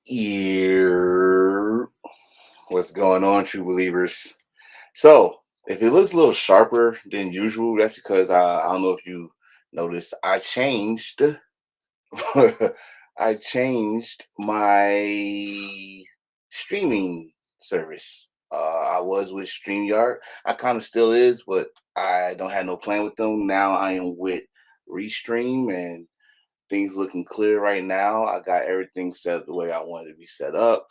Ear. What's going on, true believers? So, if it looks a little sharper than usual, that's because I don't know if you noticed. I changed. I changed my streaming service. I was with StreamYard. I kind of still is, but I don't have no plan with them now. I am with Restream, and things looking clear right now. I got everything set the way I wanted to be set up.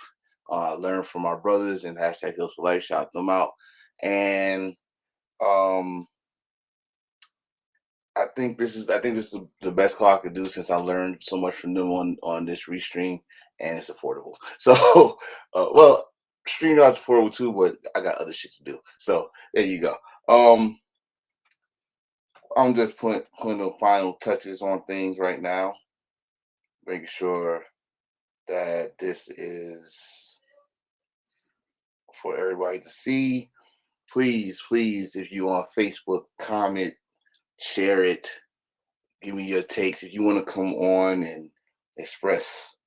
Learn from our brothers and hashtag Hills for Life, shout them out. And um I think this is the best call I could do since I learned so much from them on this restream, and it's affordable. So well, StreamYard's affordable too, but I got other shit to do. So there you go. Um I'm just putting the final touches on things right now, making sure that this is for everybody to see. Please, please, if you on Facebook, comment, share it, give me your takes. If you want to come on and express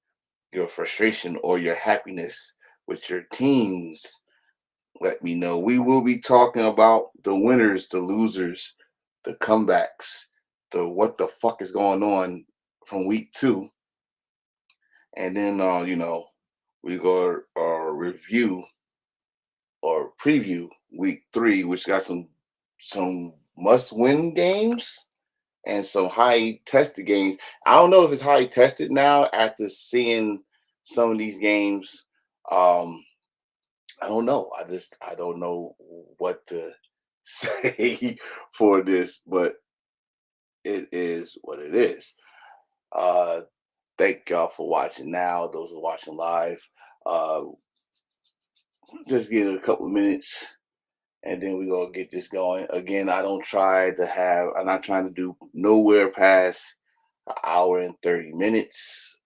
your frustration or your happiness with your teams, let me know. We will be talking about the winners, the losers, the comebacks, the what the fuck is going on from week two. And then we go review or preview week three, which got some must win games and some high tested games. I don't know if it's high tested now after seeing some of these games. Um, I don't know. I don't know what to say for this, but it is what it is. Uh, thank y'all for watching now. Those are watching live. Uh, just give it a couple of minutes and then we gonna get this going. Again, I'm not trying to do nowhere past an hour and 30 minutes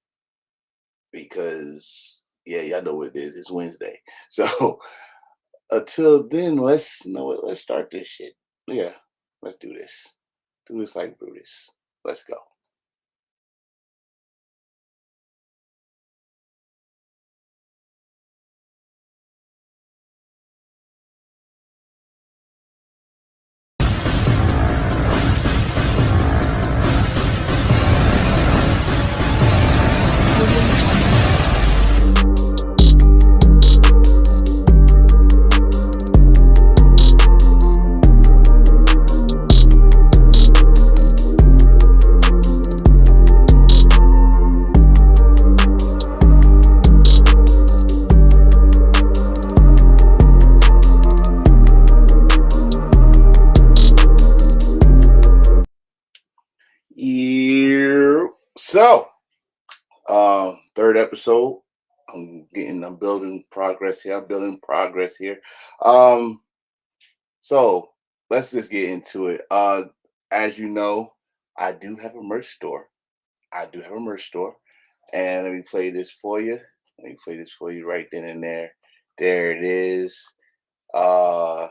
because yeah, y'all know what it is. It's Wednesday. So until then, let's start this shit. Yeah, let's do this. Do this like Brutus. Let's go. Yeah. So, third episode. I'm building progress here. I'm building progress here. Um, so let's just get into it. As you know, I do have a merch store. I do have a merch store. And let me play this for you. Let me play this for you right then and there. There it is. Uh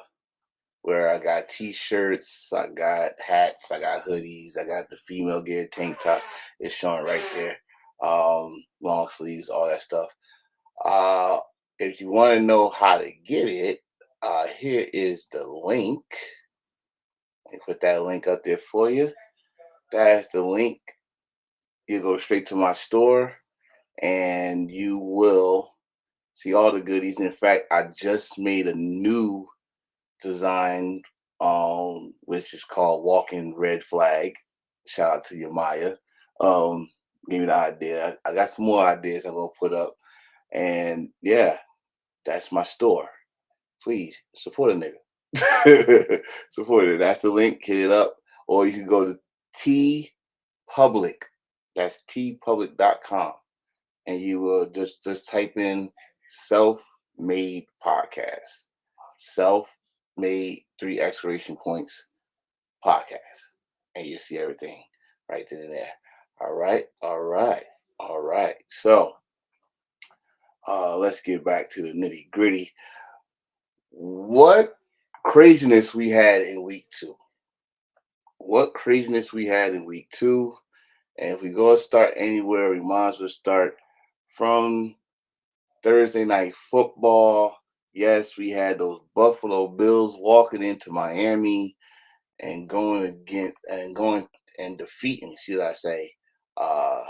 where I got t-shirts, I got hats, I got hoodies, I got the female gear tank tops. It's showing right there. Long sleeves, all that stuff. Uh, if you want to know how to get it, here is the link. Let me put that link up there for you. That's the link. You go straight to my store and you will see all the goodies. In fact, I just made a new design, which is called Walking Red Flag. Shout out to Yamaya. Um, Give me the idea. I got some more ideas I'm gonna put up. And yeah, that's my store. Please support a nigga. Support it. That's the link. Hit it up. Or you can go to T Public. That's tpublic.com. And you will just type in self-made podcast. Self-made three exclamation points podcast. And you see everything right then and there. All right, all right, all right. So let's get back to the nitty gritty. What craziness we had in week two. What craziness we had in week two. And if we go start anywhere, we might as well start from Thursday night football. Yes, we had those Buffalo Bills walking into Miami and going and defeating, uh,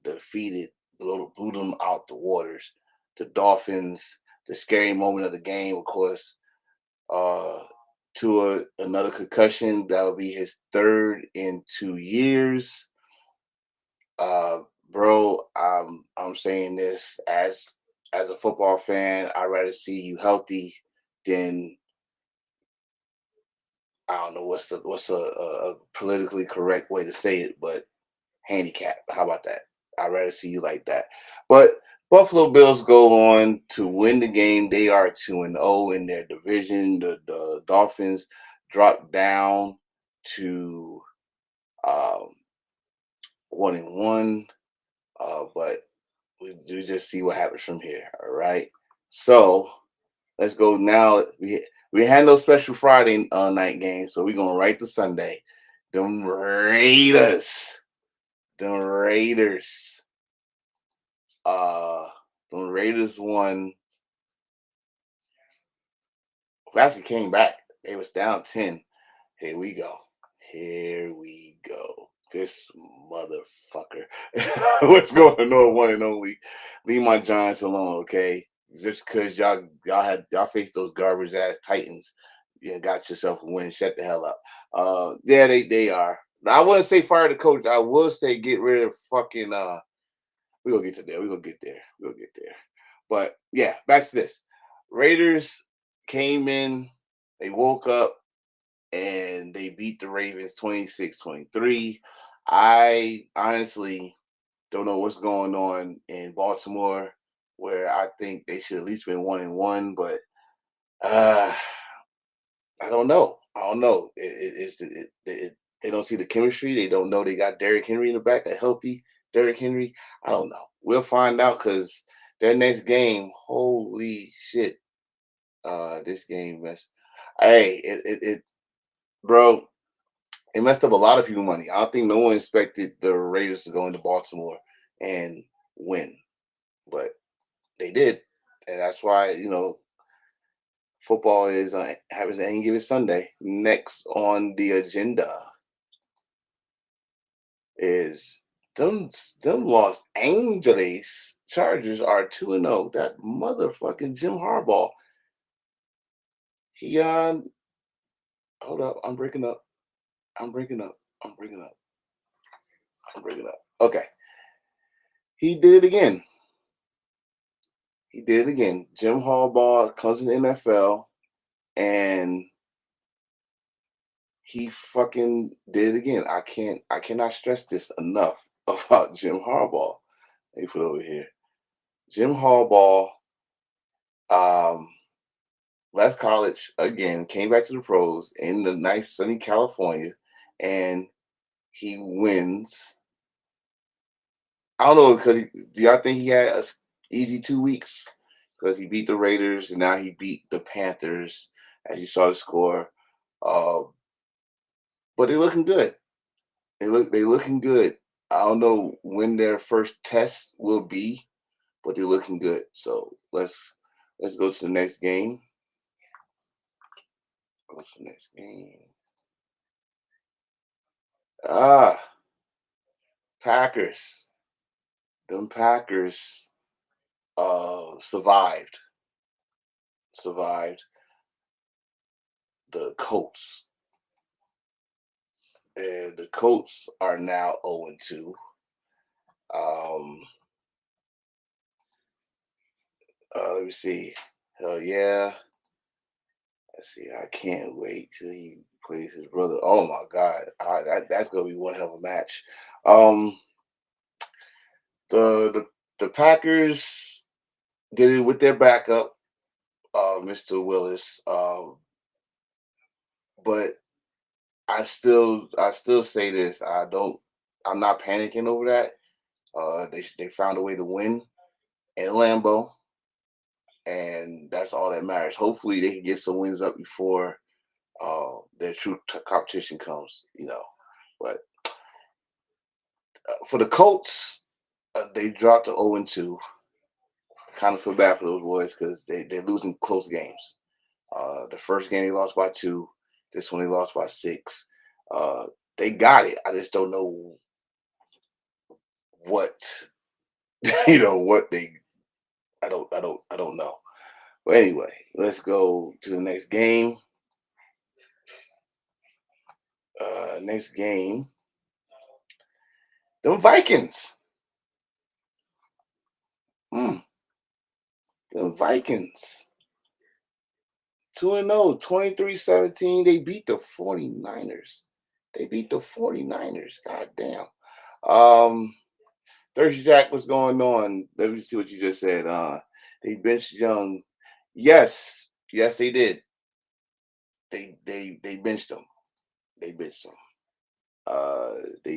defeated, blew them out the waters. The Dolphins, the scary moment of the game, of course, to another concussion. That will be his third in 2 years. Uh, Bro, I'm saying this as a football fan. I'd rather see you healthy than I don't know what's a politically correct way to say it, but handicap. How about that? I'd rather see you like that. But Buffalo Bills go on to win the game. They are 2-0 in their division. The Dolphins drop down to um, 1-1. But we just see what happens from here. All right. So let's go now. We had no special Friday night game, so we're gonna write the Sunday. Them Raiders. Them Raiders. Uh them Raiders won. Actually came back. They was down 10. Here we go. Here we go. This motherfucker. What's going on, one and only? Leave my Giants alone, okay? Just because y'all faced those garbage ass Titans, you got yourself a win. Shut the hell up. Yeah, they are. Now, I wouldn't say fire the coach. I will say get rid of fucking. We gonna get to there. We gonna get there. We gonna get there. But yeah, back to this. Raiders came in. They woke up and they beat the Ravens 26-23. I honestly don't know what's going on in Baltimore, where I think they should at least been 1-1, but uh I don't know. I don't know. They don't see the chemistry. They don't know they got Derrick Henry in the back, a healthy Derrick Henry. I don't know. We'll find out because their next game, holy shit. This game mess. Hey, bro, it messed up a lot of people money. I don't think no one expected the Raiders to go into Baltimore and win, but they did, and that's why football is happens any given Sunday. Next on the agenda is them Los Angeles Chargers are 2-0. That motherfucking Jim Harbaugh. He hold up, I'm breaking up. I'm breaking up. I'm breaking up. I'm breaking up. Okay. He did it again. He did it again. Jim Harbaugh comes in the NFL and he fucking did it again. I cannot stress this enough about Jim Harbaugh. Let me put it over here. Jim Harbaugh um left college again, came back to the pros in the nice sunny California, and he wins. I don't know because do y'all think he had a easy 2 weeks? Because he beat the Raiders and now he beat the Panthers, as you saw the score. Uh, but they're looking good. They looking good. I don't know when their first test will be, but they're looking good. So let's go to the next game. Go to the next game. Ah, Packers. Them Packers survived the Colts. And the Colts are now 0-2. Um, let me see. Hell yeah. Let's see. I can't wait till he plays his brother. Oh my God. That's gonna be one hell of a match. Um, the Packers did it with their backup, Mr. Willis. But I still say this. I'm not panicking over that. They found a way to win in Lambeau, and that's all that matters. Hopefully, they can get some wins up before their true competition comes. But for the Colts, They dropped to 0-2. Kind of feel bad for those boys because they're losing close games. The first game they lost by 2. This one they lost by 6. Uh, they got it. I just don't know what what they. I don't know. But anyway, let's go to the next game. Next game, the Vikings. The Vikings. 2-0, 23-17. They beat the 49ers. God damn. Thursday Jack, what's going on? Let me see what you just said. They benched Young. Yes, they did. They benched them. They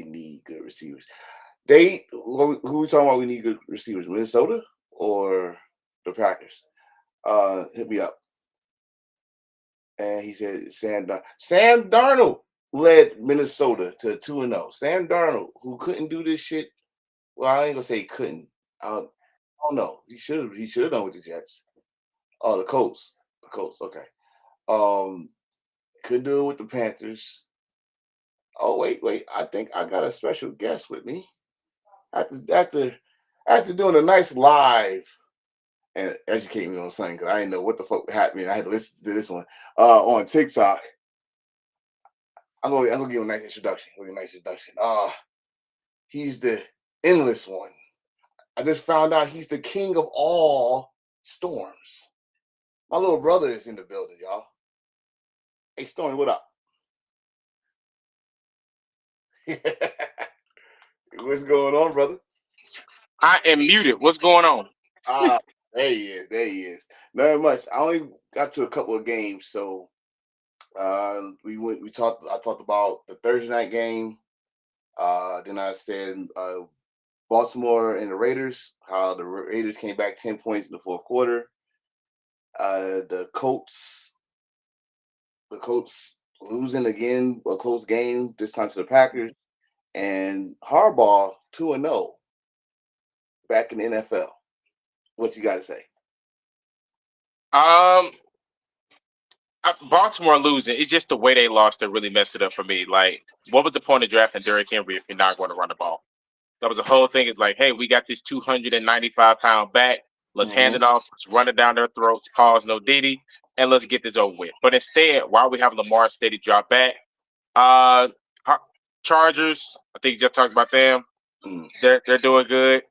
need good receivers. Who we talking about? We need good receivers. Minnesota or the Packers? Hit me up. And he said Sam Darnold led Minnesota to 2-0. Sam Darnold, who couldn't do this shit. Well, I ain't gonna say he couldn't. I don't know. He should have done with the Jets. Oh, the Colts. Okay. Couldn't do it with the Panthers. Oh, wait. I think I got a special guest with me. After doing a nice live and educating me on something, because I didn't know what the fuck happened. I had to listen to this one on TikTok. I'm gonna give him a nice introduction. He's the endless one. I just found out he's the king of all storms. My little brother is in the building, y'all. Hey, Stormy, what up? What's going on, brother? I am muted. What's going on? There he is. Not much. I only got to a couple of games, so I talked about the Thursday night game. Then I said Baltimore and the Raiders, how the Raiders came back 10 points in the fourth quarter. The Colts losing again, a close game, this time to the Packers. And Harbaugh 2-0 back in the NFL. What you got to say? Baltimore losing. It's just the way they lost that really messed it up for me. Like, what was the point of drafting Derrick Henry if you're not going to run the ball? That was the whole thing. It's like, hey, we got this 295-pound back. Let's hand it off. Let's run it down their throats. Cause no Diddy, and let's get this over with. But instead, while we have Lamar steady drop back, Chargers. I think you just talked about them. They're doing good.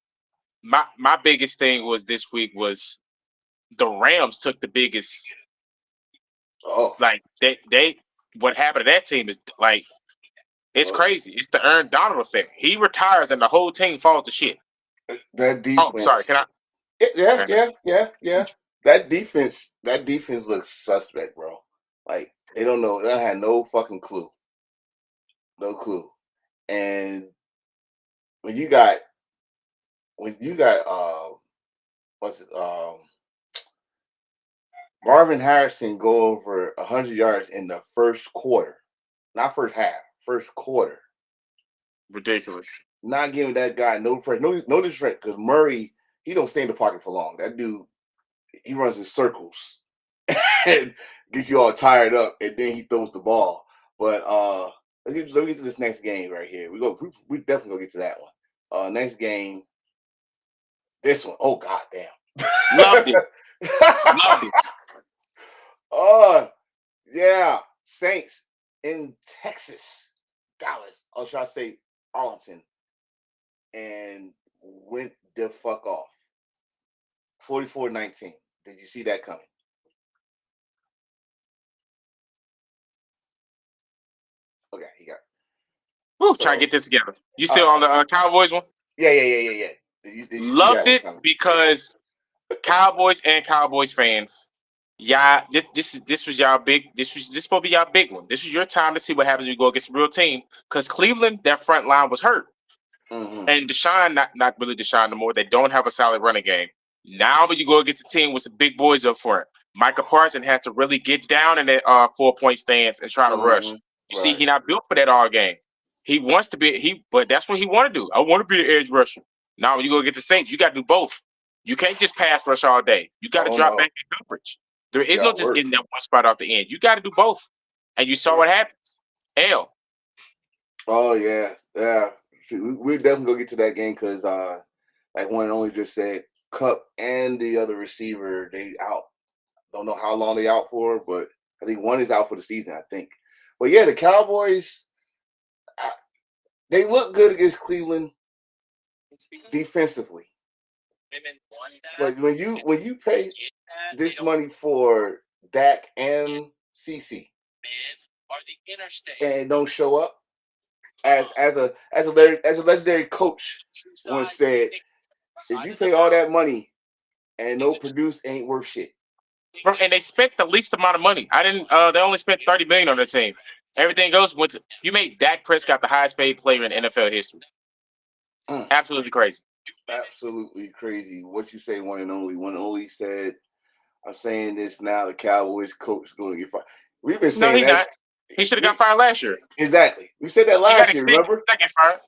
My biggest thing was this week was the Rams took the biggest. Oh, like they what happened to that team is like it's crazy. It's the Aaron Donald effect. He retires and the whole team falls to shit. That defense. Oh, sorry. Can I? Yeah. That defense looks suspect, bro. Like they don't know. They don't have no fucking clue. No clue. And when you got Marvin Harrison go over 100 yards in the first quarter, not first half, first quarter. Ridiculous. Not giving that guy no pressure, no disrespect, because Murray, he don't stay in the pocket for long. That dude, he runs in circles and gets you all tired up, and then he throws the ball. But let me get to this next game right here. We definitely gonna get to that one. Next game, this one. Oh god damn. Loved it. Loved it. Yeah, Saints in Texas, Dallas, or should I say Arlington, and went the fuck off. 44-19. Did you see that coming? Okay, he got it. Try to get this together. You still on the Cowboys one? Yeah. Did you Loved it because Cowboys and Cowboys fans, yeah, this was y'all big. This supposed to be y'all big one. This was your time to see what happens when you go against a real team. Because Cleveland, that front line was hurt, and Deshaun, not really Deshaun no more. They don't have a solid running game. Now, when you go against a team with some big boys up front, Micah Parsons has to really get down in that 4-point stance and try to rush. You see, he's not built for that all game. He wants to be but that's what he want to do. I want to be an edge rusher. Now when you go get the Saints, you got to do both. You can't just pass rush all day. You got to Oh drop no, back in coverage. There you is no got just work. getting that one spot off the end. You got to do both. And you saw what happens. L. Oh yeah, yeah. We're definitely gonna get to that game because, like one and only just said, Cup and the other receiver they out. Don't know how long they out for, but I think one is out for the season. I think. But yeah, the Cowboys, they look good against Cleveland defensively. But when you pay this money for Dak and CC and don't show up as a legendary coach once said, if you pay all that money and no produce, ain't worth shit. And they spent the least amount of money. I didn't. They only spent $30 million on their team. Everything else went to. You made Dak Prescott the highest paid player in NFL history. Absolutely crazy. Absolutely crazy. What you say, one and only. One and only said, I'm saying this now. The Cowboys coach is going to get fired. We've been saying No, he that. not. He should have got fired last year. Exactly. We said that He last got year. extended. Remember? He got fired.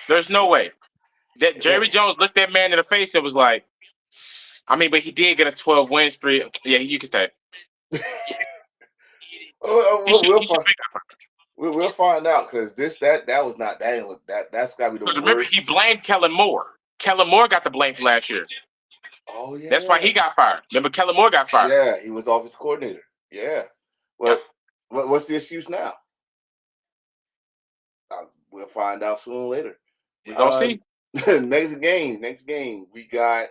There's no way that Jerry Jones looked that man in the face and was like, I mean, but he did get us 12 wins. 3. Yeah, you can stay. We'll find out because that was not that. That's got to be the worst. Remember, he blamed Kellen Moore. Kellen Moore got the blame for last year. Oh yeah, that's why he got fired. Remember, Kellen Moore got fired. Yeah, he was offensive coordinator. Yeah. Well, what's the excuse now? We'll find out sooner or later. We're gonna see. Next game, we got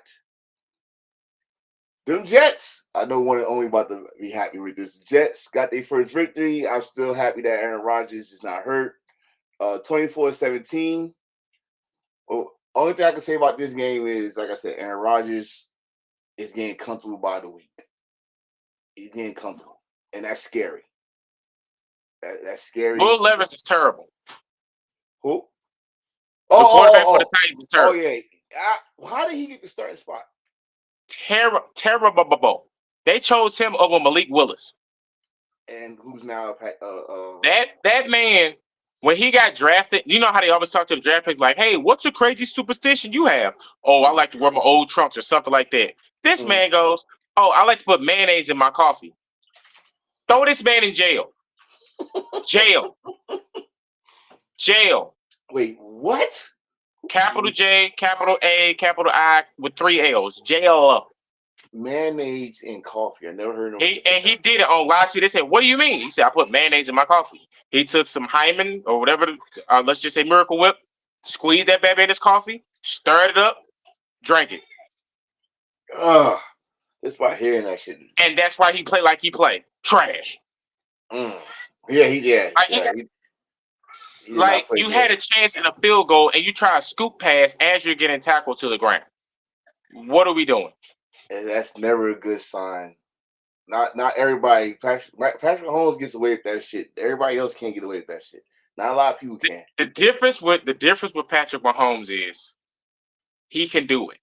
them Jets. I know one and only about to be happy with this. Jets got their first victory. I'm still happy that Aaron Rodgers is not hurt. 24-17. Well, only thing I can say about this game is, like I said, Aaron Rodgers is getting comfortable by the week. He's getting comfortable, and that's scary. That's scary. Will Levis is terrible. Who? The quarterback for the Titans is terrible. Oh yeah. How did he get the starting spot? Terrible. They chose him over Malik Willis. And who's now that man? When he got drafted, you know how they always talk to the draft picks like, "Hey, what's a crazy superstition you have?" "Oh, I like to wear my old trunks," or something like that. This man goes, "Oh, I like to put mayonnaise in my coffee." Throw this man in jail. Jail. Wait, what? Capital J, capital A, capital I with 3 L's. Jail. Mayonnaise in coffee. I never heard of it. And he did it on live TV. They said, "What do you mean?" He said, "I put mayonnaise in my coffee." He took some Hyman or whatever, let's just say Miracle Whip, squeezed that baby in his coffee, stirred it up, drank it. Just by hearing that shit. And that's why he played like he played. Trash. Yeah. Like you had a chance in a field goal and you try a scoop pass as you're getting tackled to the ground. What are we doing? And that's never a good sign. Not everybody. Patrick Mahomes gets away with that shit. Everybody else can't get away with that shit. Not a lot of people can. The difference with Patrick Mahomes is he can do it.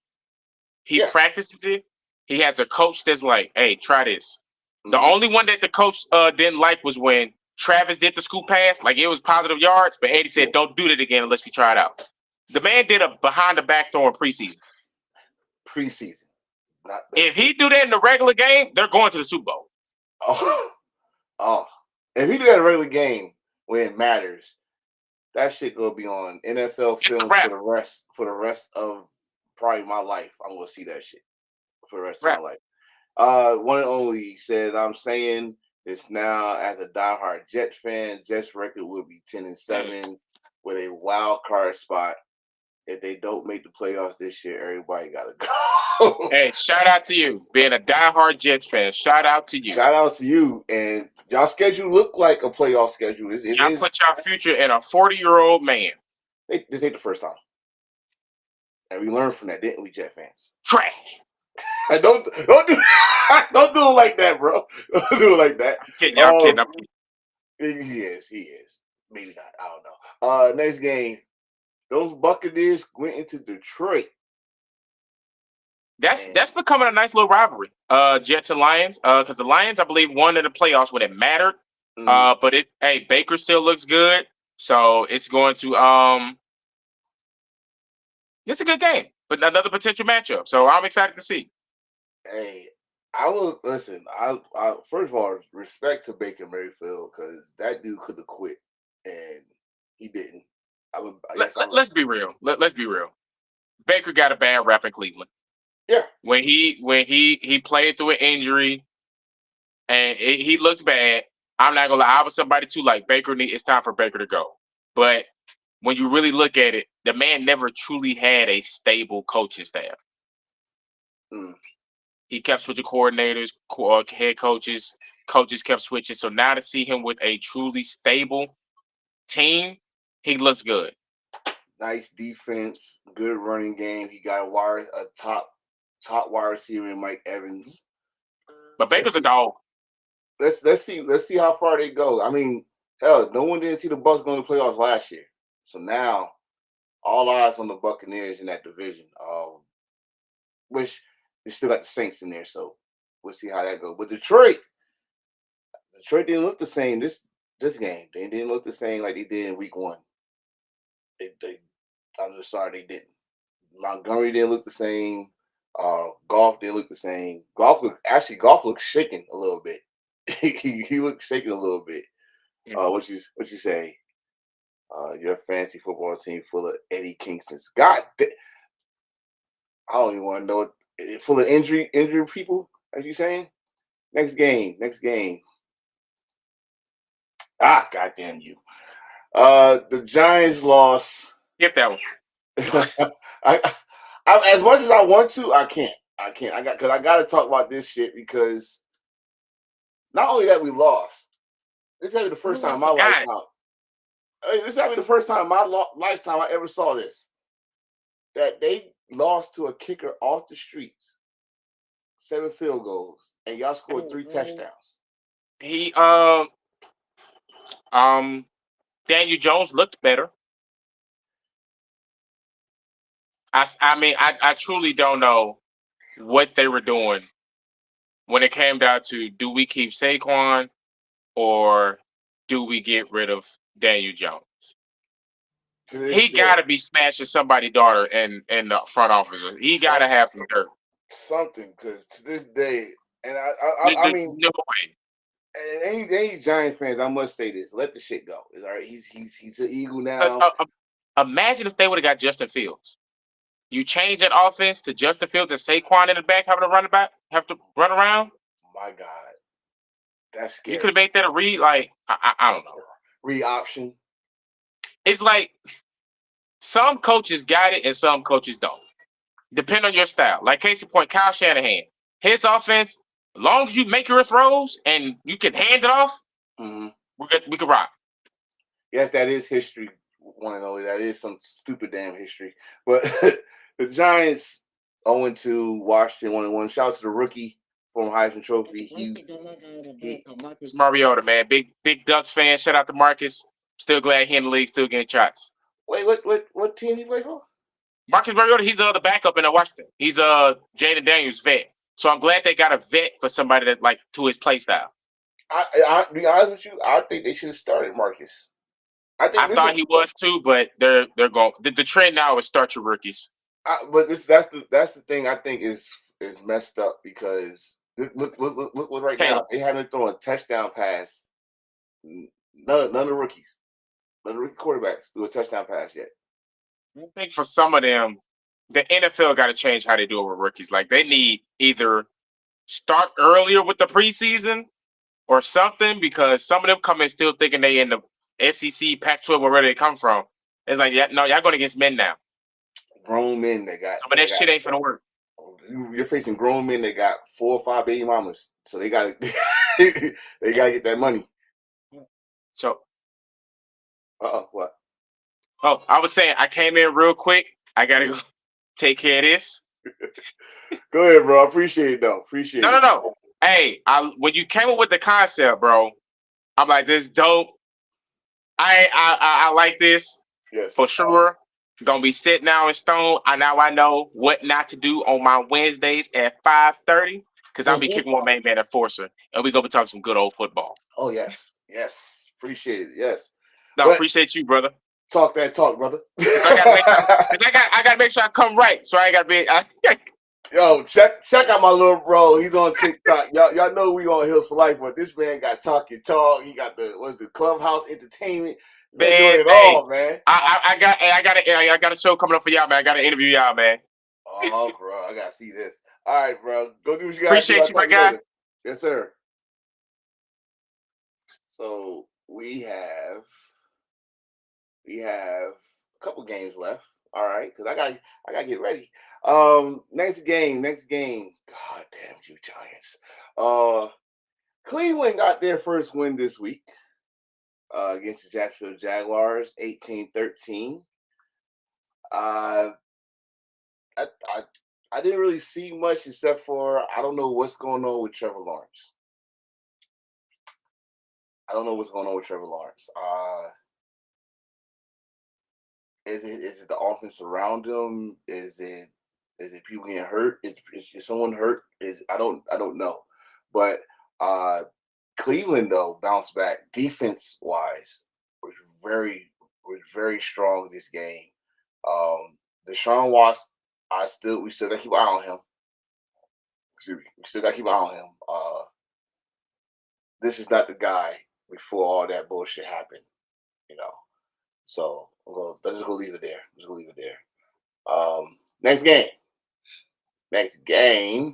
He practices it. He has a coach that's like, "Hey, try this." The only one that the coach didn't like was when Travis did the scoop pass. Like it was positive yards, but Eddie said, "Don't do that again unless we try it out." The man did a behind the back throw in preseason. If he do that in the regular game, they're going to the Super Bowl. If he do that in a regular game when it matters, that shit gonna be on NFL film for the rest of probably my life. I'm gonna see that shit for the rest of my life. One and only said, "I'm saying this now as a diehard Jet fan. Jets record will be 10-7 with a wild card spot. If they don't make the playoffs this year, everybody gotta go." Hey, shout out to you, being a diehard Jets fan. Shout out to you. Shout out to you. And y'all schedule look like a playoff schedule. Y'all put y'all future in a 40-year-old man. This ain't the first time. And we learned from that, didn't we, Jet fans? Trash. Don't do it like that, bro. Don't do it like that. I'm kidding. He is. Maybe not. I don't know. Next game. Those Buccaneers went into Detroit. That's becoming a nice little rivalry. Jets and Lions. Because the Lions, I believe, won in the playoffs when it mattered. But Baker still looks good. So it's going to It's a good game, but another potential matchup. So I'm excited to see. Hey, I will listen. I first of all respect to Baker Mayfield because that dude could have quit and he didn't. I would. Let, Yes, I let, would. let's be real. Let's be real. Baker got a bad rap in Cleveland Yeah. when he played through an injury and he looked bad. I'm not gonna lie. I was somebody too like Baker. It's time for Baker to go. But when you really look at it, the man never truly had a stable coaching staff. Mm. He kept switching coordinators, head coaches. Coaches kept switching. So now to see him with a truly stable team, he looks good. Nice defense, good running game. He got a top wide receiver in Mike Evans. But Baker's a dog. Let's see how far they go. I mean, hell, no one didn't see the Bucs going to playoffs last year. So now all eyes on the Buccaneers in that division. Which they still got the Saints in there, so we'll see how that goes. But Detroit didn't look the same this game. They didn't look the same like they did in week 1. I'm just sorry they didn't. Montgomery didn't look the same. Golf didn't look the same. Golf looked shaken a little bit. he looked shaken a little bit. What you say? Your fantasy football team full of Eddie Kingstons. God, I don't even want to know it. Full of injury people, as you saying. Next game. Goddamn you. The Giants lost. Get that one. I, as much as I want to, I can't. I got to talk about this shit because not only that we lost, this is the first time in my lifetime. This is the first time in my lifetime I ever saw this. That they lost to a kicker off the streets, 7 field goals, and y'all scored 3 touchdowns. Daniel Jones looked better. I truly don't know what they were doing when it came down to do we keep Saquon or do we get rid of Daniel Jones? He got to be smashing somebody's daughter in the front office. He got to have some dirt. Something, because to this day, and I mean, no way. And any Giant fans, I must say this: let the shit go. All right, he's an Eagle now. Imagine if they would have got Justin Fields. You change that offense to Justin Fields and Saquon in the back, having to run around. My God, that's scary. You could have made that a read. Like I don't know, read option. It's like some coaches got it and some coaches don't. Depend on your style. Like case in point, Kyle Shanahan. His offense, as long as you make your throws and you can hand it off, we can rock. Yes, that is history. One and only. That is some stupid damn history. But the Giants 0-2, Washington 1-1. Shout out to the rookie from Heisman Trophy. Marcus Mariota, man. Big Ducks fan. Shout out to Marcus. Still glad he in the league, still getting shots. Wait, what team he play for? Marcus Mariota, he's the backup in Washington. He's Jaden Daniels vet. So I'm glad they got a vet for somebody that like to his play style. I be honest with you, I think they should have started Marcus. I thought he was too, but they're going. The trend now is start your rookies. But that's the thing I think is messed up because look right now they haven't thrown a touchdown pass. None of the rookies, none of the rookie quarterbacks do a touchdown pass yet. I think for some of them, the NFL got to change how they do it with rookies. Like they need either start earlier with the preseason or something because some of them come in still thinking they in the SEC, Pac-12, wherever they come from. It's like, yeah, no, y'all going against men now. Grown men that got some of that shit ain't finna work. You're facing grown men that got 4 or 5 baby mamas, so they got to get that money. So, what? Oh, I was saying I came in real quick. I gotta go take care of this. Go ahead, bro. Appreciate it, though. Appreciate it. No. Hey, when you came up with the concept, bro, I'm like, this dope. I like this. Yes, for sure. Gonna be sitting now in stone. I know what not to do on my Wednesdays at 5:30 because I'll be kicking one main man at Forcer, and we gonna be talking some good old football. Oh yes, appreciate it. Yes, no, appreciate you, brother. Talk that talk, brother. So I gotta make sure I come right. So I gotta be. Yo, check out my little bro. He's on TikTok. Y'all know we on Hills for Life, but this man got talking talk. He got the Clubhouse Entertainment. Man doing Man, it hey, all, man. I got a show coming up for y'all, man. I got to interview y'all, man. Oh, bro, I gotta see this. All right, bro. Go do what you gotta do. Appreciate I'll you, my talk to you guy. later. Yes, sir. So we have a couple games left. All right, because I got to get ready. Next game. God damn you, Giants. Cleveland got their first win this week against the Jacksonville Jaguars, 18-13. I didn't really see much except for I don't know what's going on with Trevor Lawrence. Is it the offense around him? Is it people getting hurt? Is someone hurt? I don't know. But Cleveland though bounced back defense wise. Was very strong this game. Deshaun Watson, we still gotta keep an eye on him. We still gotta keep an eye on him. This is not the guy before all that bullshit happened, you know. So let's just go leave it there. Next game.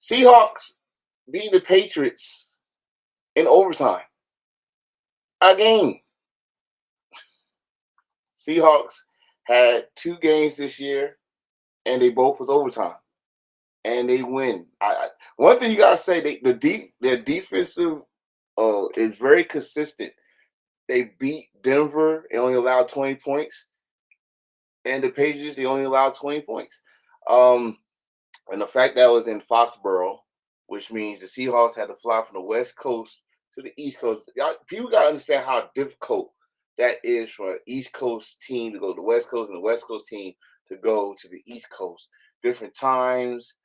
Seahawks beat the Patriots in overtime. Again. Seahawks had 2 games this year, and they both was overtime, and they win. One thing you gotta say, their defensive is very consistent. They beat Denver. They only allowed 20 points. And the Patriots, they only allowed 20 points. And the fact that it was in Foxborough, which means the Seahawks had to fly from the West Coast to the East Coast. People got to understand how difficult that is for an East Coast team to go to the West Coast and the West Coast team to go to the East Coast. Different times,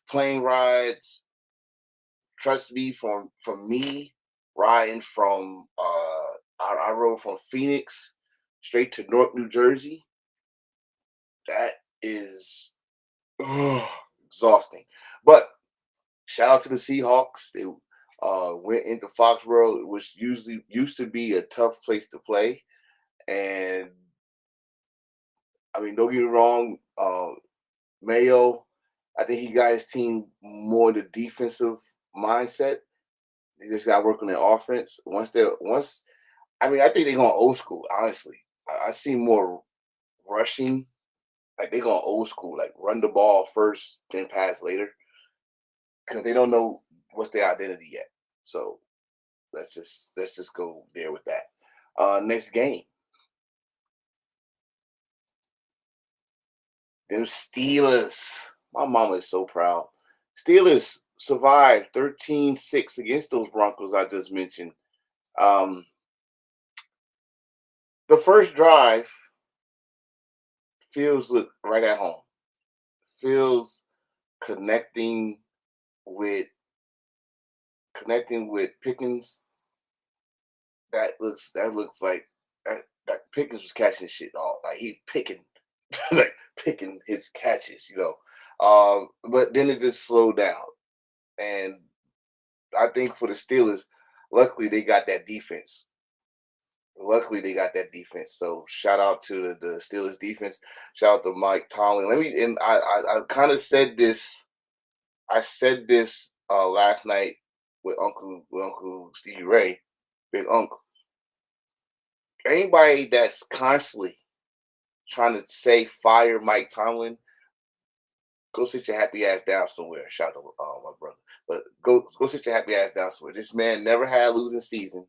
plane rides. Trust me, from me, riding from I rode from Phoenix straight to Newark, New Jersey. That is exhausting. But shout out to the Seahawks. They went into Foxborough, which used to be a tough place to play. And I mean, don't get me wrong, Mayo, I think he got his team more the defensive mindset. They just got to work on their offense. I think they're going old school, honestly. I see more rushing. Like they're going old school, like run the ball first, then pass later. Because they don't know what's their identity yet. So let's just go there with that. Next game. Them Steelers. My mama is so proud. Steelers survived 13-6 against those Broncos I just mentioned. The first drive feels right at home. Feels connecting with Pickens. That looks like that Pickens was catching shit all like he picking like picking his catches, but then it just slowed down. And I think for the Steelers, luckily they got that defense. So shout out to the Steelers defense. Shout out to Mike Tomlin. I kind of said this. I said this last night with Uncle Stevie Ray, Big Uncle. Anybody that's constantly trying to say fire Mike Tomlin, go sit your happy ass down somewhere. Shout out to my brother. But go sit your happy ass down somewhere. This man never had a losing season.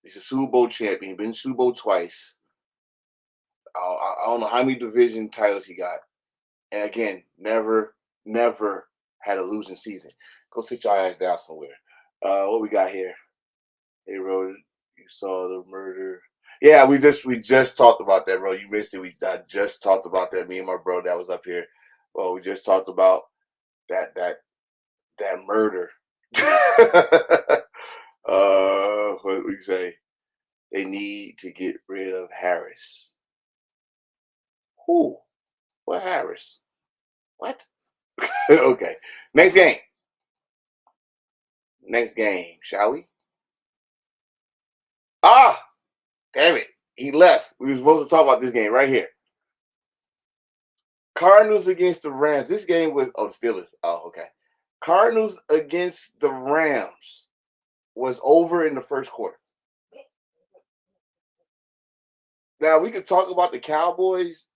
He's a Super Bowl champion. Been to Super Bowl twice. I don't know how many division titles he got. And again, never had a losing season. Go sit your ass down somewhere. What we got here? Hey, Road, you saw the murder. Yeah, we just talked about that, bro. You missed it. I just talked about that. Me and my bro that was up here. Well, we just talked about that murder. What we say? They need to get rid of Harris. Who? What Harris? What? Okay. Next game. Next game, shall we? Ah, damn it. He left. We were supposed to talk about this game right here. Cardinals against the Rams. This game was the Steelers. Oh, okay. Cardinals against the Rams was over in the first quarter. Now we could talk about the Cowboys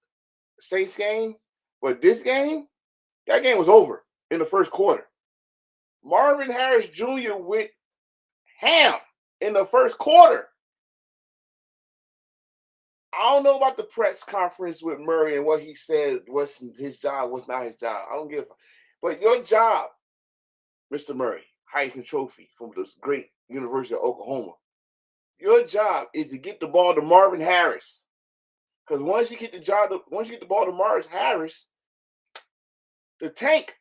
Saints game, but this game, that game was over in the first quarter. Marvin Harris Jr. went ham in the first quarter. I don't know about the press conference with Murray and what he said was his job, was not his job. I don't give a fuck. But your job, Mr. Murray, Heisman Trophy from this great University of Oklahoma, your job is to get the ball to Marvin Harris. Because once you get the ball to Marvin Harris, the tank,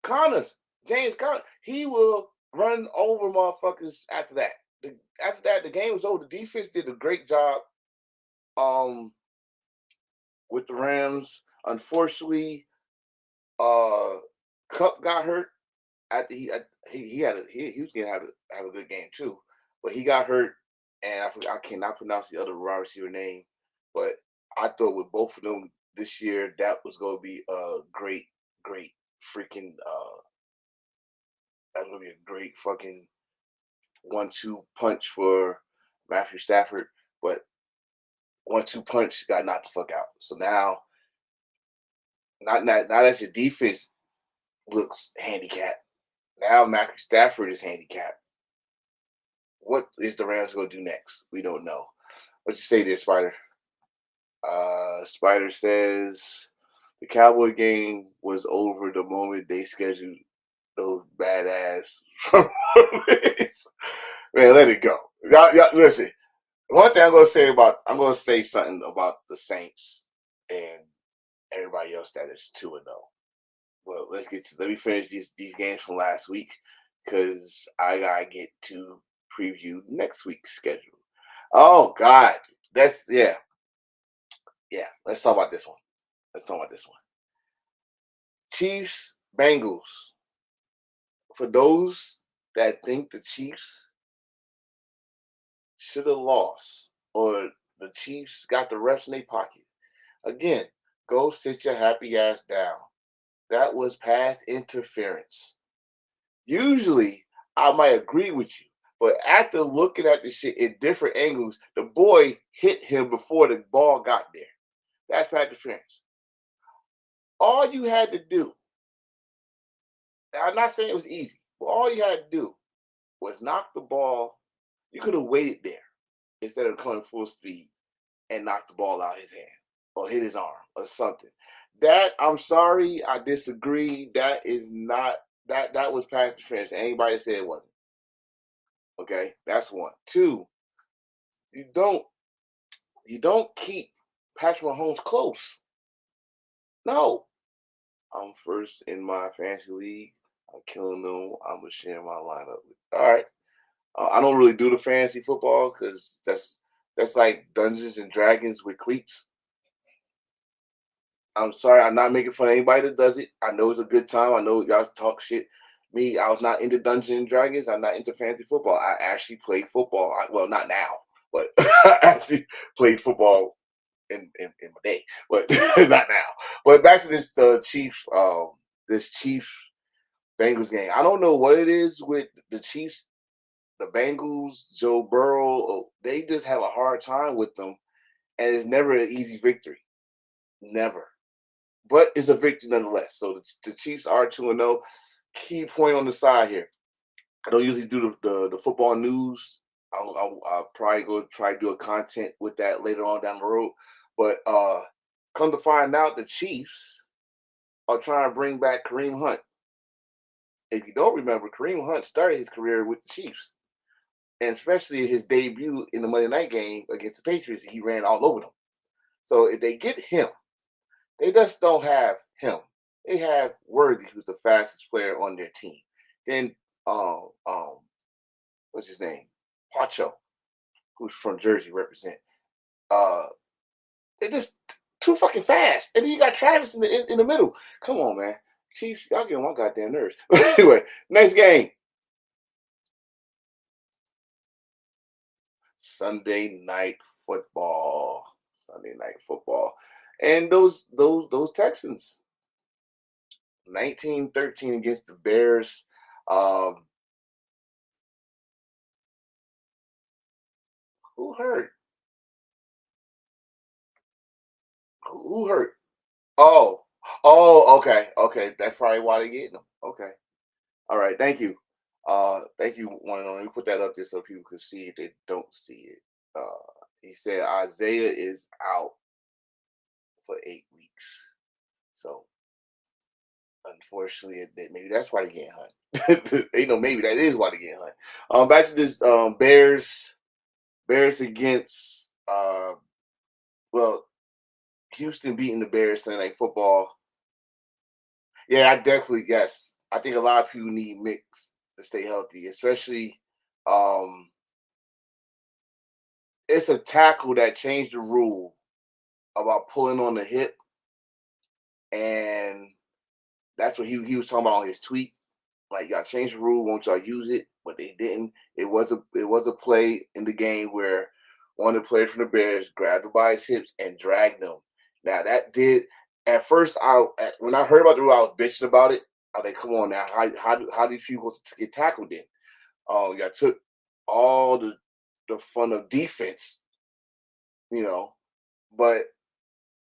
James Conner, he will run over motherfuckers after that. After that, the game was over. The defense did a great job with the Rams. Unfortunately, Cup got hurt after he was gonna have a good game too, but he got hurt, and I cannot pronounce the other wide receiver name, but I thought with both of them this year that was gonna be a great freaking that was gonna be a great fucking 1-2 punch for Matthew Stafford, but 1-2 punch got knocked the fuck out. So now that your defense looks handicapped, now Matthew Stafford is handicapped. What is the Rams going to do next? We don't know. What you say there, Spider? Spider says the Cowboy game was over the moment they scheduled those badass. Man, let it go. Y'all, listen. One thing I'm going to say something about the Saints and everybody else that is 2-0. Well, let me finish these games from last week because I gotta get to preview next week's schedule. Oh God, let's talk about this one. Chiefs, Bengals. For those that think the Chiefs should have lost or the Chiefs got the refs in their pocket, again, go sit your happy ass down. That was pass interference. Usually, I might agree with you, but after looking at the shit in different angles, the boy hit him before the ball got there. That's pass interference. All you had to do, I'm not saying it was easy, but all you had to do was knock the ball. You could have waited there instead of coming full speed and knock the ball out of his hand or hit his arm or something. That, I'm sorry, I disagree. That is not, that was pass interference. Anybody said it wasn't. Okay, that's one. Two, you don't keep Patrick Mahomes close. No. I'm first in my fantasy league. I'm killing them. I'm gonna share my lineup. All right. I don't really do the fantasy football because that's like Dungeons and Dragons with cleats. I'm sorry, I'm not making fun of anybody that does it. I know it's a good time. I know y'all talk shit. Me, I was not into Dungeons and Dragons. I'm not into fantasy football. I actually played football. Well, not now, but I actually played football in my day, but not now. But back to this Chiefs Bengals game. I don't know what it is with the Chiefs, the Bengals, Joe Burrow. They just have a hard time with them, and it's never an easy victory. Never. But it's a victory nonetheless. So the Chiefs are 2-0. Key point on the side here. I don't usually do the football news. I'll probably go try to do a content with that later on down the road. But come to find out, the Chiefs are trying to bring back Kareem Hunt. If you don't remember, Kareem Hunt started his career with the Chiefs. And especially his debut in the Monday night game against the Patriots, he ran all over them. So if they get him, they just don't have him. They have Worthy, who's the fastest player on their team. Then what's his name? Pacho, who's from Jersey, represent. They just too fucking fast. And then you got Travis in the middle. Come on, man. Chiefs, y'all getting my goddamn nerves. But anyway, next game. Sunday night football. Sunday night football. And those Texans. 19-13 against the Bears. Who hurt? Who hurt? Oh, okay. That's probably why they're getting them. Okay. All right. Thank you. Thank you, one and only. Let me put that up there so people can see if they don't see it. He said Isaiah is out for 8 weeks. So unfortunately, maybe that's why they getting hunt. Maybe that is why they getting hunt. Back to this Bears against Houston beating the Bears Sunday Night Football. Yeah, yes. I think a lot of people need mix to stay healthy, especially it's a tackle that changed the rule about pulling on the hip, and that's what he was talking about on his tweet. Like, y'all changed the rule, won't y'all use it? But they didn't. It was a play in the game where one of the players from the Bears grabbed him by his hips and dragged him. Now that did at first when I heard about the rule, I was bitching about it. I was like, come on now, how these people get tackled then? Y'all took all the fun of defense, but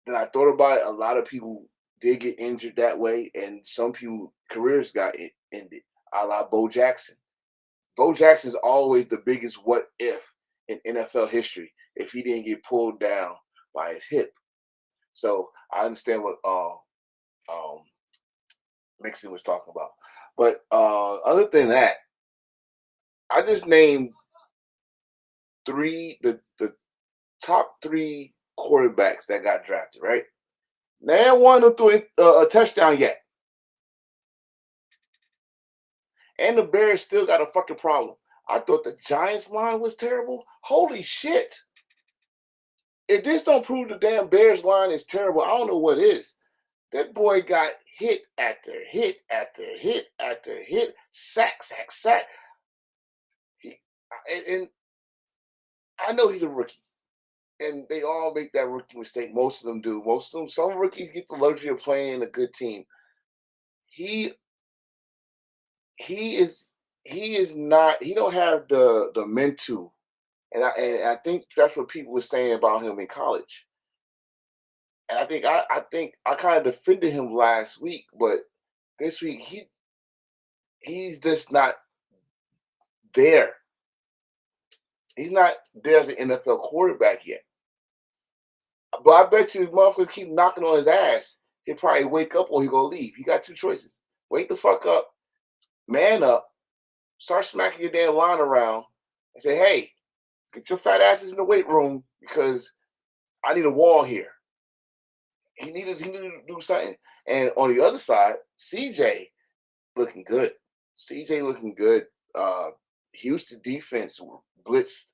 then I thought about it. A lot of people did get injured that way, and some people careers got ended, a la Bo Jackson. Bo Jackson's always the biggest what if in NFL history if he didn't get pulled down by his hip. So I understand what Mixon was talking about. But other than that, I just named the top 3 quarterbacks that got drafted, right? Now one who threw a touchdown yet. And the Bears still got a fucking problem. I thought the Giants line was terrible. Holy shit. If this don't prove the damn Bears line is terrible, I don't know what is. That boy got hit after hit after hit after hit, sack. And I know he's a rookie. And they all make that rookie mistake. Most of them do. Some rookies get the luxury of playing in a good team. He is not. He don't have the mental, and I think that's what people were saying about him in college. And I think I kind of defended him last week, but this week he's just not there. He's not there as an NFL quarterback yet. But I bet you motherfuckers keep knocking on his ass. He'll probably wake up or he'll go leave. He got 2 choices. Wake the fuck up, man up, start smacking your damn line around, and say, hey, get your fat asses in the weight room because I need a wall here. He needed to do something. And on the other side, CJ looking good. Houston defense blitzed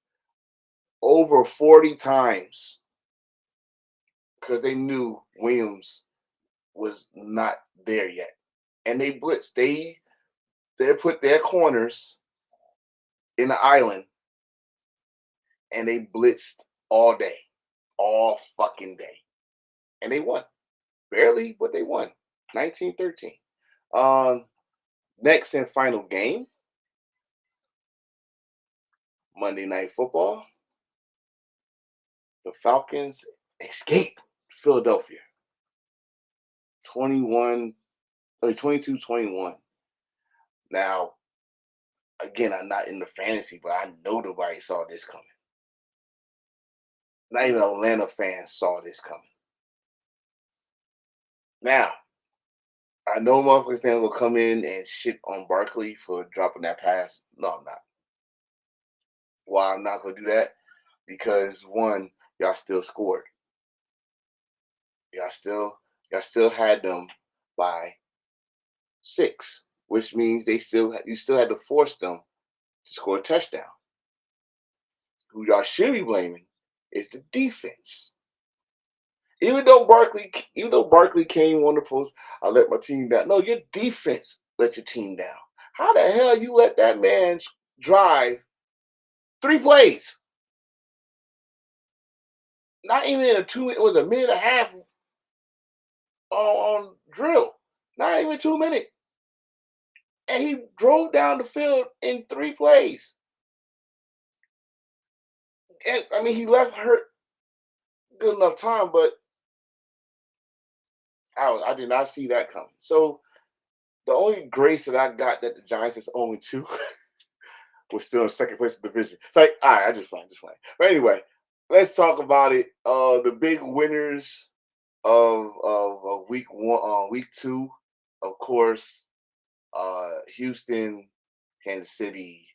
over 40 times because they knew Williams was not there yet. And they blitzed. They put their corners in the island and they blitzed all day. All fucking day. And they won. Barely, but they won. 19-13. Next and final game. Monday Night Football. The Falcons escape Philadelphia. 22-21. Now, again, I'm not in the fantasy, but I know nobody saw this coming. Not even Atlanta fans saw this coming. Now, I know motherfuckers then will come in and shit on Barkley for dropping that pass. No, I'm not. Why I'm not going to do that? Because, one, y'all still scored. Y'all still had them by 6, which means you still had to force them to score a touchdown. Who y'all should be blaming is the defense. Even though Barkley came on the post, I let my team down. No, your defense let your team down. How the hell you let that man drive 3 plays? Not even in it was a minute and a half on drill. Not even 2 minutes. And he drove down the field in 3 plays. And, I mean, he left hurt good enough time, but I did not see that coming. So the only grace that I got that the Giants is only 2 was still in second place in the division. It's like, all right, I just fine. But anyway, let's talk about it. The big winners of week 1, week 2, of course, Houston, Kansas City,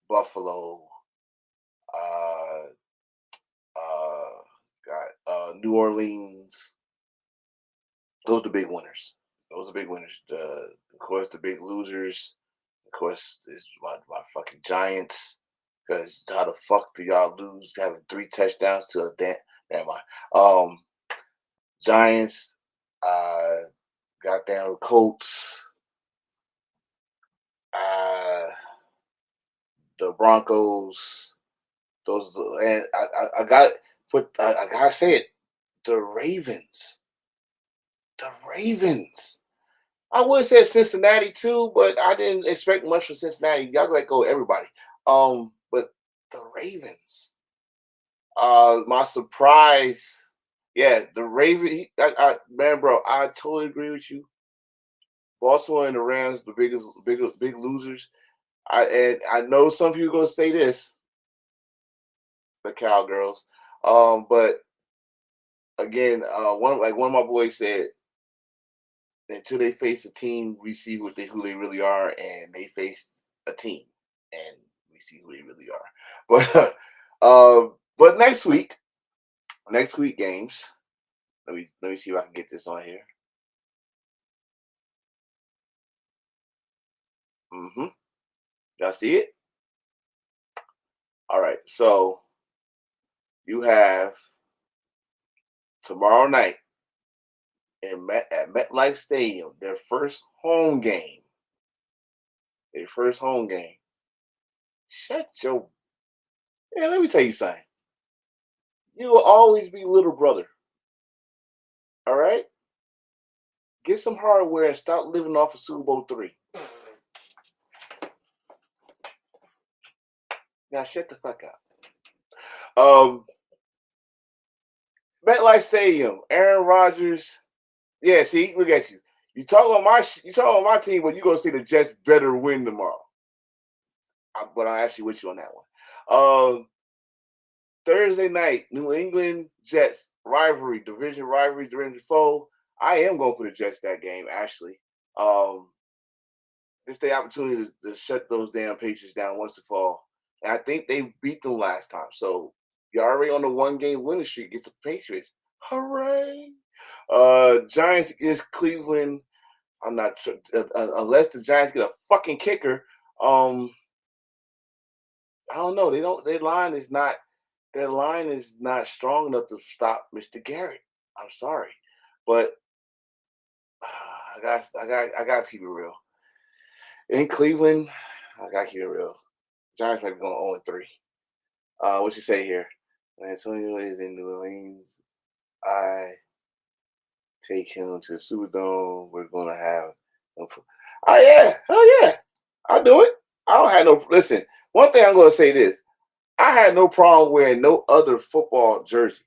Buffalo, New Orleans. Those are the big winners. Of course, the big losers. Of course, is my fucking Giants. Because how the fuck do y'all lose having 3 touchdowns to a damn Giants, goddamn Colts, the Broncos. Those and I gotta say it. The Ravens. I would say Cincinnati too, but I didn't expect much from Cincinnati. Y'all let go of everybody. But the Ravens. My surprise. Yeah, the Ravens. Man, bro, I totally agree with you. Baltimore and the Rams, the big losers. I know some people gonna say this, the Cowgirls. But again, one of my boys said, until they face a team, we see who they really are, and they faced a team, and we see who they really are. But next week games. Let me see if I can get this on here. Y'all see it? All right. So you have tomorrow night at MetLife Stadium, their first home game. Shut your. Yeah, let me tell you something. You will always be little brother. All right? Get some hardware and stop living off of Super Bowl 3. Now shut the fuck up. MetLife Stadium, Aaron Rodgers. Yeah, see, look at you. You talk on my team, but you gonna see the Jets better win tomorrow. But I'm actually with you on that one. Thursday night, New England Jets division rivalry, division foe. I am going for the Jets that game, actually. This the opportunity to shut those damn Patriots down once and for all. And I think they beat them last time. So you're already on the 1-game winning streak against the Patriots. Hooray! Giants against Cleveland. I'm not sure unless the Giants get a fucking kicker. I don't know. Their line is not strong enough to stop Mr. Garrett. I'm sorry, but I got to keep it real. In Cleveland, I got to keep it real. Giants might be going 0-3. What you say here? When Antonio is in New Orleans, I take him to the Superdome. We're going to have him. Oh, yeah. Hell yeah. I'll do it. I don't have no. Listen, one thing I'm going to say this. I had no problem wearing no other football jersey.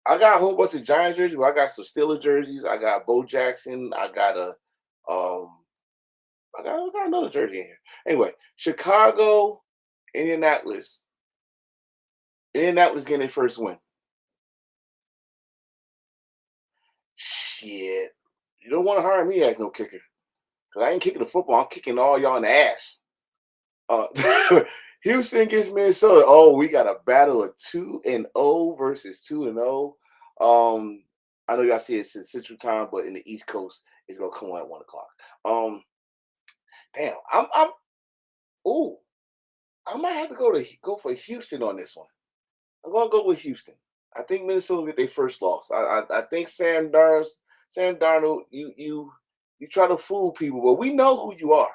I got a whole bunch of Giants jerseys. I got some Steelers jerseys. I got Bo Jackson. I got another jersey in here. Anyway, Chicago, Indianapolis. Indianapolis getting their first win. Shit. You don't want to hire me as no kicker. Because I ain't kicking the football. I'm kicking all y'all in the ass. Houston gets Minnesota. Oh, we got a battle of 2-0 versus 2-0. I know y'all see it since Central Time, but in the East Coast, it's gonna come on at 1:00. Damn, ooh. I might have to go for Houston on this one. I'm gonna go with Houston. I think Minnesota get their first loss. I think Sam Darnold, you try to fool people, but we know who you are.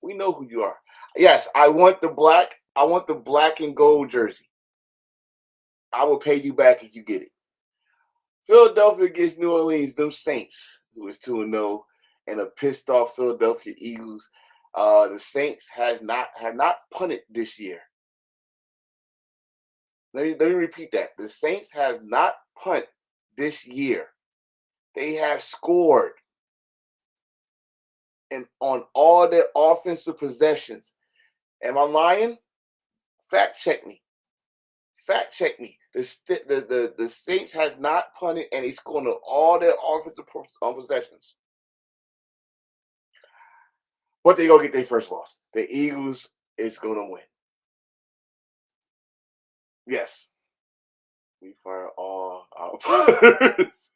We know who you are. Yes, I want the black. I want the black and gold jersey. I will pay you back if you get it. Philadelphia against New Orleans, them Saints, who is 2-0, and a pissed off Philadelphia Eagles. The Saints have not punted this year. Let me repeat that. The Saints have not punted this year. They have scored on all their offensive possessions. Am I lying? Fact check me. Fact check me. The Saints has not punted, and they scored on all their offensive possessions. But they gonna get their first loss. The Eagles is gonna win. Yes. We fire all our punters.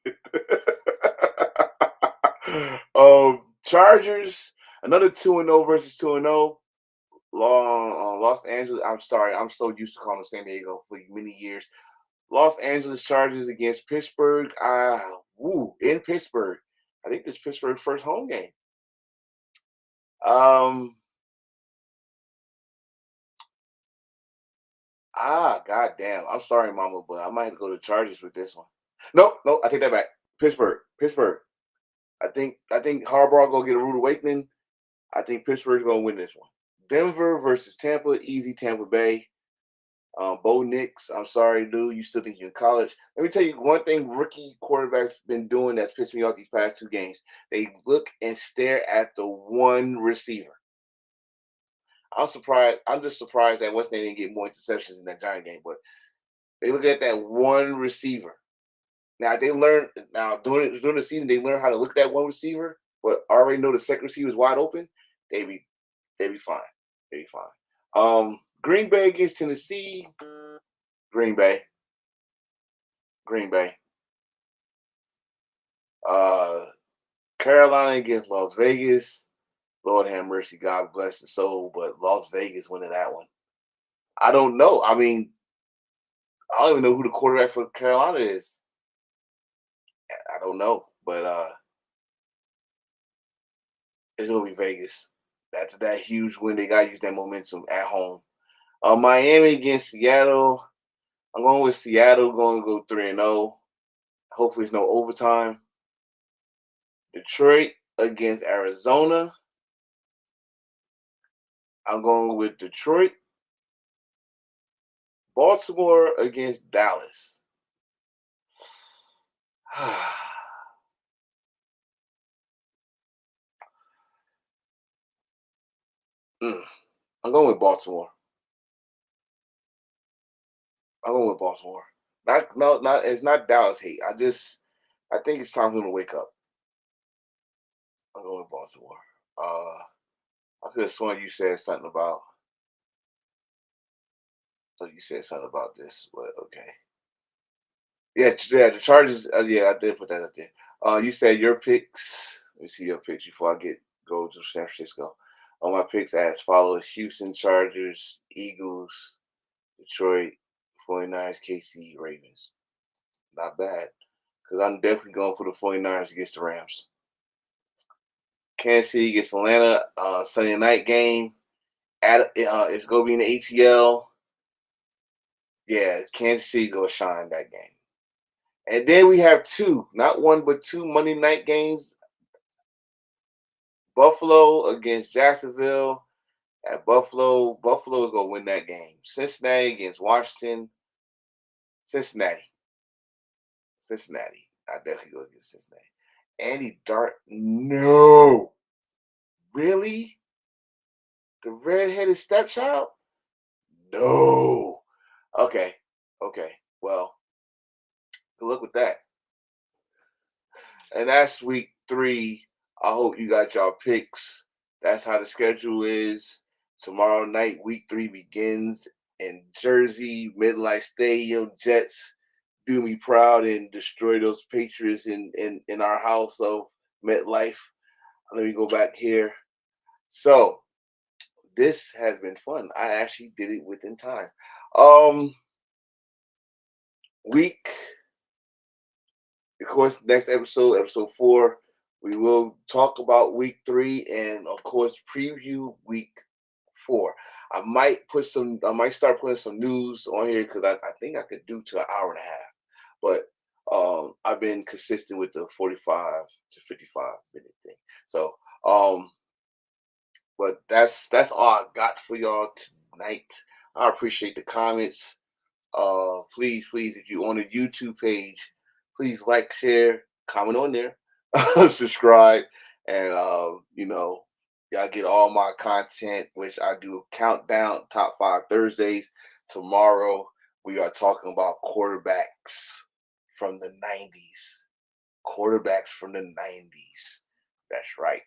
Chargers, another 2-0 versus 2-0. Los Angeles. I'm sorry. I'm so used to calling San Diego for many years. Los Angeles Chargers against Pittsburgh. In Pittsburgh. I think this is Pittsburgh's first home game. Goddamn. I'm sorry, Mama, but I might have to go to Chargers with this one. No, I take that back. Pittsburgh. I think Harbaugh gonna get a rude awakening. I think Pittsburgh's gonna win this one. Denver versus Tampa. Easy Tampa Bay. Bo Nix, I'm sorry, dude. You still think you're in college. Let me tell you one thing rookie quarterbacks been doing that's pissed me off these past 2 games. They look and stare at the one receiver. I'm just surprised that West didn't get more interceptions in that Giant game, but they look at that one receiver. Now during the season they learn how to look at that one receiver, but already know the second receiver is wide open. They be fine. They be fine. Green Bay against Tennessee. Green Bay. Carolina against Las Vegas. Lord have mercy, God bless the soul, but Las Vegas winning that one. I don't know. I mean, I don't even know who the quarterback for Carolina is. I don't know, but it's gonna be Vegas. That's that huge win. They gotta use that momentum at home. Miami against Seattle. I'm going with Seattle. Going to go 3-0. Hopefully, there's no overtime. Detroit against Arizona. I'm going with Detroit. Baltimore against Dallas. I'm going with Baltimore. It's not Dallas hate. I think it's time for them to wake up. I'm going with Baltimore. I could have sworn you said something about. This, but okay. Yeah, the Chargers. Yeah, I did put that up there. You said your picks. Let me see your picks before I go to San Francisco. On my picks as follows: Houston Chargers, Eagles, Detroit, 49ers, KC, Ravens. Not bad. Because I'm definitely going for the 49ers against the Rams. Kansas City against Atlanta, Sunday night game. It's going to be in the ATL. Yeah, Kansas City going to shine that game. And then we have 2, not 1, but 2 Monday night games. Buffalo against Jacksonville. At Buffalo is going to win that game. Cincinnati against Washington. Cincinnati. I definitely go against Cincinnati. Andy Dart. No. Really? The redheaded stepchild? No. Okay. Well, good luck with that. And that's week 3. I hope you got y'all picks. That's how the schedule is. Tomorrow night, week 3 begins in Jersey, MetLife Stadium. Jets do me proud and destroy those Patriots in our house of MetLife. Let me go back here. So, this has been fun. I actually did it within time. Week, of course, next episode 4, we will talk about week 3 and of course preview week 4. I might start putting some news on here because I think I could do to an hour and a half. But I've been consistent with the 45 to 55-minute thing. So but that's all I got for y'all tonight. I appreciate the comments. Please, if you on the YouTube page, please like, share, comment on there, subscribe, and y'all get all my content, which I do a countdown top 5 Thursdays. Tomorrow we are talking about quarterbacks from the 90s. Quarterbacks from the 90s. That's right.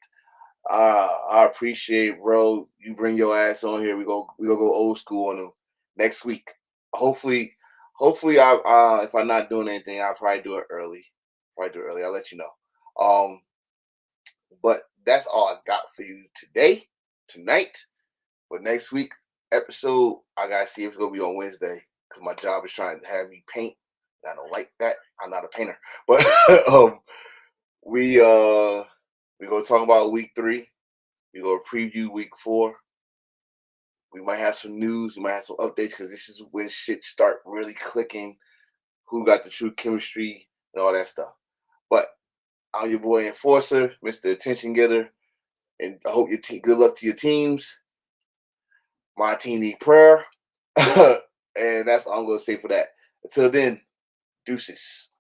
I appreciate, bro. You bring your ass on here. We go old school on them next week. Hopefully, I if I'm not doing anything, I'll probably do it early. I'll let you know. But that's all I got for you tonight. But next week episode, I gotta see if it's gonna be on Wednesday because my job is trying to have me paint. I don't like that. I'm not a painter, but we're gonna talk about week 3. We're gonna preview week 4. We might have some news. We might have some updates because this is when shit start really clicking. Who got the true chemistry and all that stuff. But I'm your boy Enforcer, Mr. Attention Getter, and I hope good luck to your teams. My team need prayer, and that's all I'm gonna say for that. Until then, deuces.